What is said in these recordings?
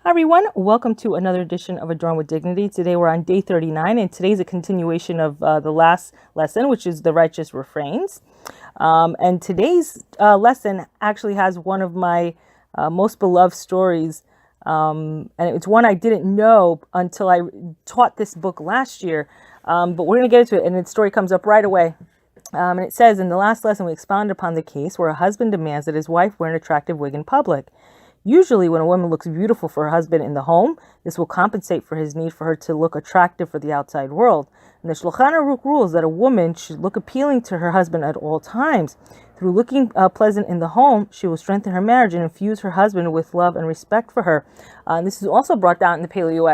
Hi everyone, welcome to another edition of Adorned with Dignity. Today we're on day 39, and today's a continuation of the last lesson, which is the righteous refrains. And today's lesson actually has one of my most beloved stories, and it's one I didn't know until I taught this book last year, but we're going to get into it, and the story comes up right away. And it says, in the last lesson we expounded upon the case where a husband demands that his wife wear an attractive wig in public. Usually when a woman looks beautiful for her husband in the home, this will compensate for his need for her to look attractive for the outside world. And the Shulchan Aruch rules that a woman should look appealing to her husband at all times. Through looking pleasant in the home, she will strengthen her marriage and infuse her husband with love and respect for her. And this is also brought down in the Paleo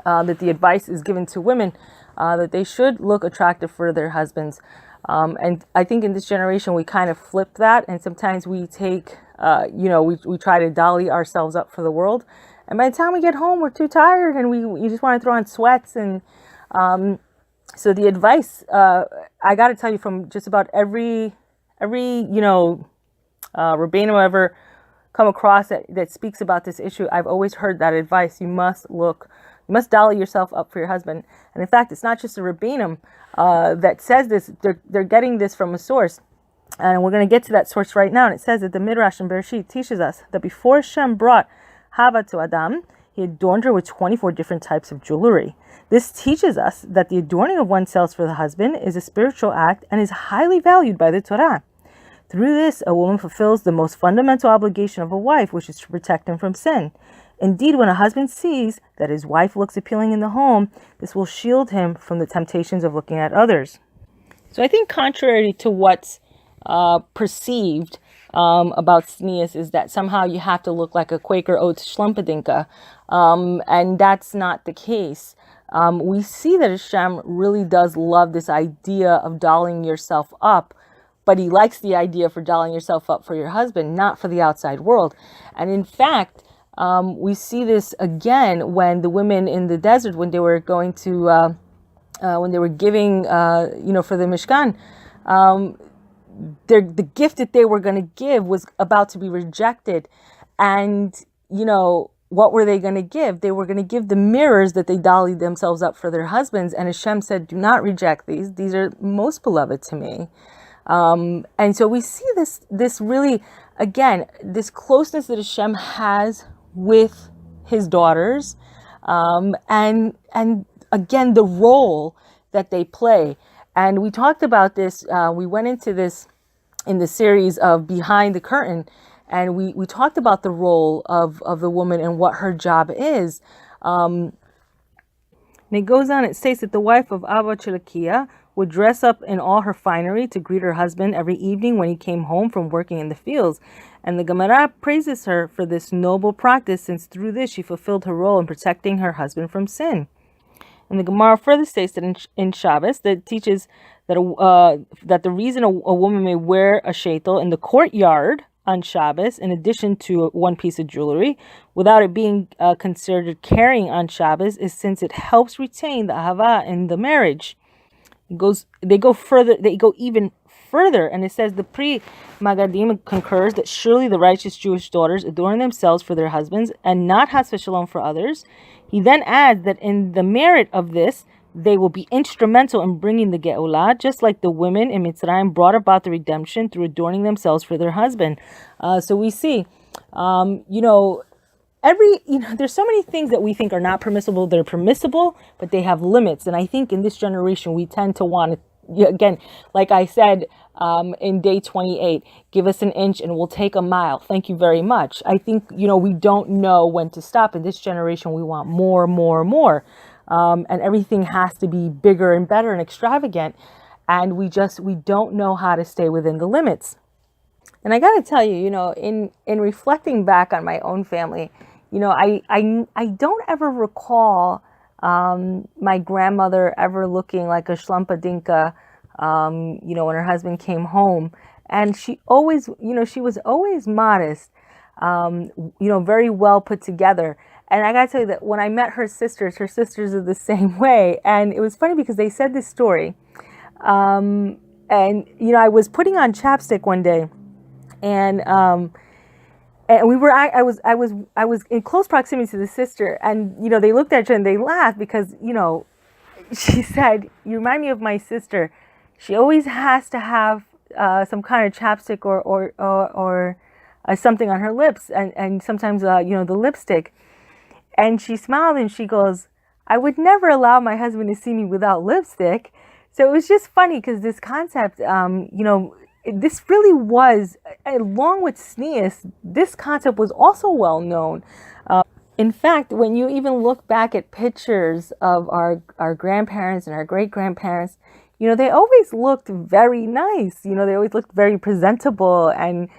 that the advice is given to women that they should look attractive for their husbands. And I think in this generation we kind of flip that, and sometimes we take we try to dolly ourselves up for the world, and by the time we get home we're too tired and we just want to throw on sweats. And so the advice I got to tell you, from just about every Rabbeinu I've ever come across that speaks about this issue, I've always heard that advice. You must dolly yourself up for your husband. And in fact, it's not just a Rabbeinu that says this. They're getting this from a source. And we're going to get to that source right now. And it says that the Midrash in Bereshit teaches us that before Shem brought Hava to Adam, he adorned her with 24 different types of jewelry. This teaches us that the adorning of oneself for the husband is a spiritual act and is highly valued by the Torah. Through this, a woman fulfills the most fundamental obligation of a wife, which is to protect him from sin. Indeed, when a husband sees that his wife looks appealing in the home, this will shield him from the temptations of looking at others. So I think contrary to what's perceived about tznuis is that somehow you have to look like a Quaker Oats schlumpedinka, and that's not the case. We see that Hashem really does love this idea of dolling yourself up, but he likes the idea for dolling yourself up for your husband, not for the outside world. And in fact, we see this again when the women in the desert, when they were going to, when they were giving, for the Mishkan, the gift that they were going to give was about to be rejected. And, what were they going to give? They were going to give the mirrors that they dollied themselves up for their husbands. And Hashem said, do not reject these. These are most beloved to me. And so we see this really, again, this closeness that Hashem has with his daughters, and again, the role that they play. And we talked about this, we went into this in the series of Behind the Curtain, and we talked about the role of the woman and what her job is. And it goes on, it states that the wife of Abba Chilakia would dress up in all her finery to greet her husband every evening when he came home from working in the fields. And the Gemara praises her for this noble practice, since through this she fulfilled her role in protecting her husband from sin. And the Gemara further states that in Shabbos, that teaches that that the reason a woman may wear a sheitel in the courtyard on Shabbos, in addition to one piece of jewelry, without it being considered carrying on Shabbos, is since it helps retain the ahava in the marriage. They go even further, and it says the Pri Magadim concurs that surely the righteous Jewish daughters adorn themselves for their husbands and not has shalom for others. He then adds that in the merit of this, they will be instrumental in bringing the Geolah, just like the women in Mitzrayim brought about the redemption through adorning themselves for their husband. So we see, there's so many things that we think are not permissible. They're permissible, but they have limits. And I think in this generation, we tend to want to, again, like I said in day 28, give us an inch and we'll take a mile. Thank you very much. I think, we don't know when to stop. In this generation, we want more, more, more. And everything has to be bigger and better and extravagant. And we don't know how to stay within the limits. And I got to tell you, in reflecting back on my own family, I don't ever recall my grandmother ever looking like a schlampadinka, when her husband came home. And she always, she was always modest, very well put together. And I got to tell you that when I met her sisters are the same way. And it was funny because they said this story. And, I was putting on chapstick one day, and and I was in close proximity to the sister, and they looked at each other and they laughed because she said, "You remind me of my sister. She always has to have some kind of chapstick or something on her lips, and sometimes the lipstick." And she smiled and she goes, "I would never allow my husband to see me without lipstick." So it was just funny because this concept, this really was, along with tznuis, this concept was also well known. In fact, when you even look back at pictures of our grandparents and our great grandparents, they always looked very nice. They always looked very presentable, and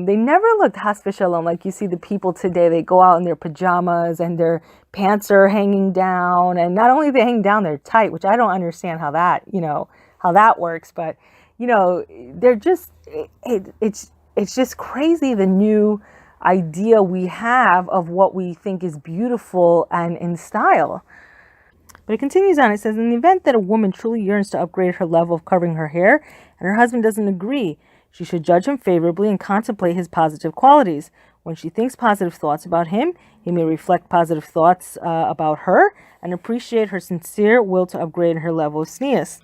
they never looked has v'shalom like you see the people today. They go out in their pajamas and their pants are hanging down, and not only they hang down, they're tight, which I don't understand how that works. But they're just it's just crazy, the new idea we have of what we think is beautiful and in style. But it continues on. It says, in the event that a woman truly yearns to upgrade her level of covering her hair and her husband doesn't agree, she should judge him favorably and contemplate his positive qualities. When she thinks positive thoughts about him, he may reflect positive thoughts about her and appreciate her sincere will to upgrade her level of tznuis.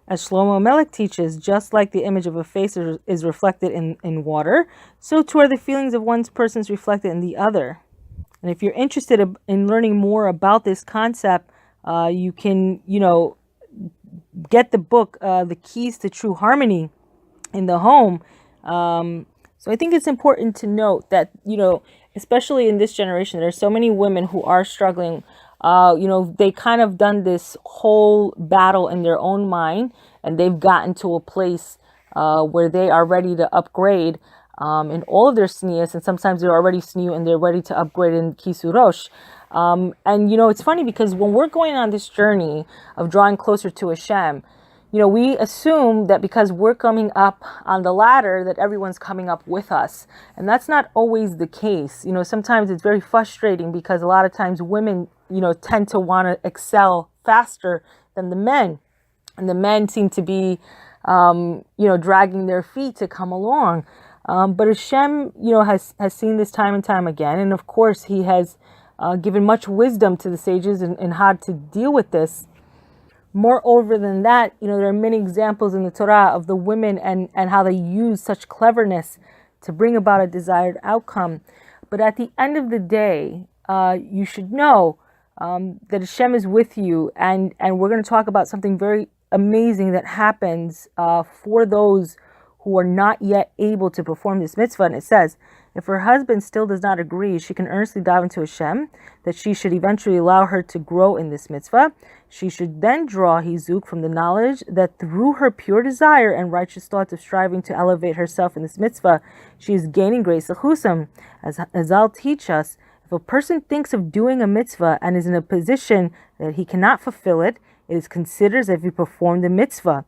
As Shlomo Melech teaches, just like the image of a face is reflected in water, so too are the feelings of one person reflected in the other. And if you're interested in learning more about this concept, you can, get the book, The Keys to True Harmony in the Home. So I think it's important to note that, especially in this generation, there's so many women who are struggling. They kind of done this whole battle in their own mind, and they've gotten to a place where they are ready to upgrade in all of their tznuis, and sometimes they're already tznu and they're ready to upgrade in kisurosh. And it's funny because when we're going on this journey of drawing closer to Hashem, we assume that because we're coming up on the ladder that everyone's coming up with us. And that's not always the case. Sometimes it's very frustrating because a lot of times women, tend to want to excel faster than the men. And the men seem to be, dragging their feet to come along. But Hashem, has seen this time and time again. And of course, he has given much wisdom to the sages in how to deal with this. Moreover than that, there are many examples in the Torah of the women and how they use such cleverness to bring about a desired outcome. But at the end of the day, you should know that Hashem is with you. And we're going to talk about something very amazing that happens for those who are not yet able to perform this mitzvah. And it says, if her husband still does not agree, she can earnestly dive into Hashem, that she should eventually allow her to grow in this mitzvah. She should then draw hizuk from the knowledge that through her pure desire and righteous thoughts of striving to elevate herself in this mitzvah, she is gaining great zechusim. As I'll teach us, if a person thinks of doing a mitzvah and is in a position that he cannot fulfill it, it is considered as if he performed the mitzvah.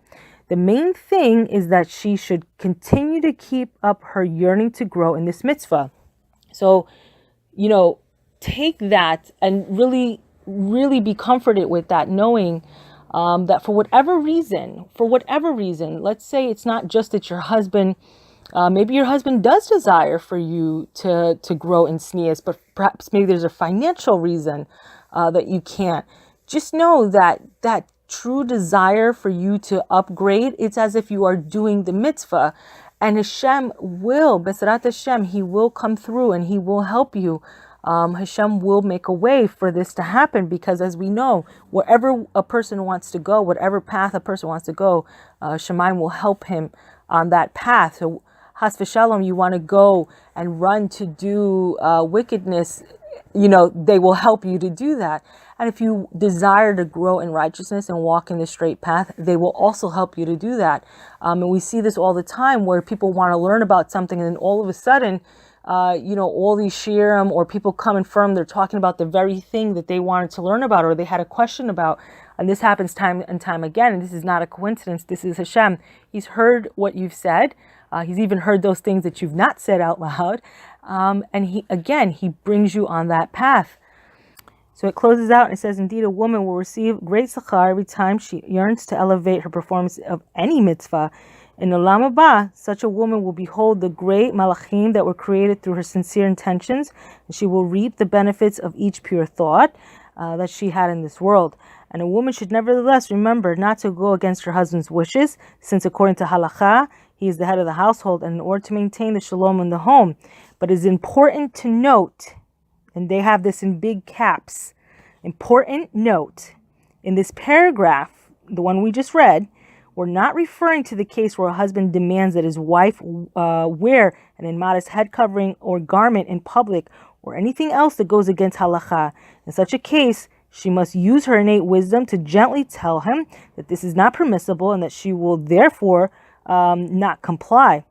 The main thing is that she should continue to keep up her yearning to grow in this mitzvah. So, take that and really, really be comforted with that, knowing that for whatever reason, let's say it's not just that your husband, maybe your husband does desire for you to grow in tznuis, but perhaps maybe there's a financial reason that you can't. Just know that true desire for you to upgrade, it's as if you are doing the mitzvah, and Hashem will, B'ezrat Hashem, he will come through and he will help you. Hashem will make a way for this to happen, because as we know, wherever a person wants to go, whatever path a person wants to go, Shemaim will help him on that path. So has v'shalom, you want to go and run to do wickedness, they will help you to do that. And if you desire to grow in righteousness and walk in the straight path, they will also help you to do that. And we see this all the time where people want to learn about something, and then all of a sudden, all these shiurim or people come and firm, they're talking about the very thing that they wanted to learn about or they had a question about. And this happens time and time again. And this is not a coincidence. This is Hashem. He's heard what you've said. He's even heard those things that you've not said out loud. And he brings you on that path. So it closes out and it says, indeed, a woman will receive great schar every time she yearns to elevate her performance of any mitzvah. In the Olam Haba, such a woman will behold the great malachim that were created through her sincere intentions, and she will reap the benefits of each pure thought that she had in this world. And a woman should nevertheless remember not to go against her husband's wishes, since according to halakha, he is the head of the household, and in order to maintain the shalom in the home. But it is important to note, and they have this in big caps, important note, in this paragraph, the one we just read, we're not referring to the case where a husband demands that his wife wear an immodest head covering or garment in public or anything else that goes against halakha. In such a case, she must use her innate wisdom to gently tell him that this is not permissible and that she will therefore not comply.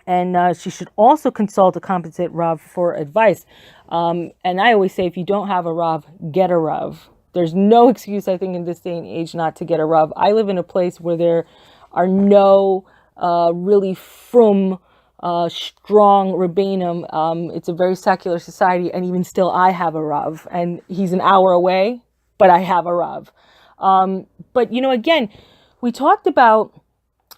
And she should also consult a competent Rav for advice. And I always say, if you don't have a Rav, get a Rav. There's no excuse, I think, in this day and age not to get a Rav. I live in a place where there are no really strong Rabbanim. It's a very secular society, and even still I have a Rav. And he's an hour away, but I have a Rav. But, again, we talked about,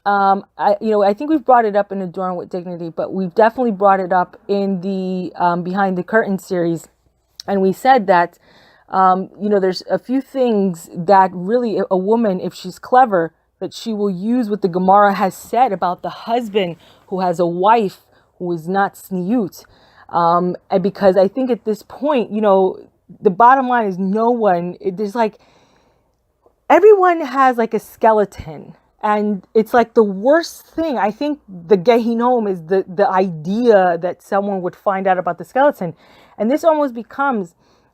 I think we've brought it up in Adorned with Dignity, but we've definitely brought it up in the Behind the Curtain series. And we said that, there's a few things that really a woman, if she's clever, that she will use what the Gemara has said about the husband who has a wife who is not tzniut. And because I think at this point, the bottom line is everyone has like a skeleton. And it's like the worst thing. I think the Gehinom is the idea that someone would find out about the skeleton. And this almost becomes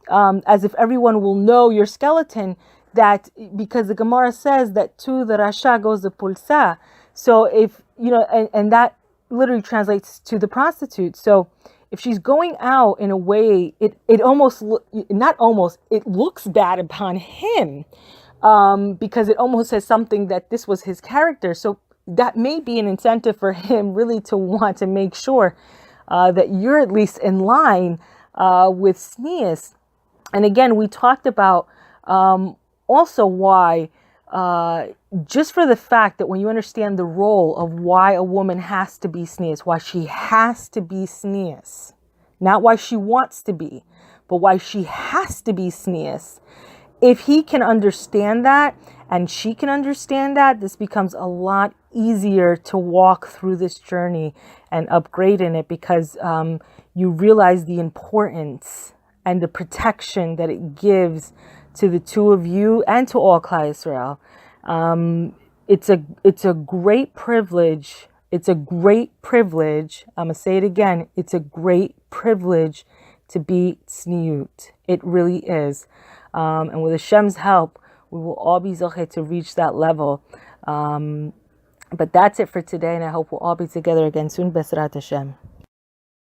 as if everyone will know your skeleton, that because the Gemara says that to the Rasha goes the pulsa. So if, and that literally translates to the prostitute. So if she's going out in a way, it looks bad upon him, because it almost says something that this was his character. So that may be an incentive for him really to want to make sure that you're at least in line with tznuis. And again, we talked about also why, just for the fact that when you understand the role of why a woman has to be tznuis, why she has to be tznuis, not why she wants to be, but why she has to be tznuis. If he can understand that and she can understand that, this becomes a lot easier to walk through this journey and upgrade in it, because you realize the importance and the protection that it gives to the two of you and to all Klal Yisrael. It's a great privilege. It's a great privilege. I'm going to say it again. It's a great privilege to be tzniut. It really is. And with Hashem's help, we will all be zechus to reach that level. But that's it for today, and I hope we'll all be together again soon. B'ezrat Hashem.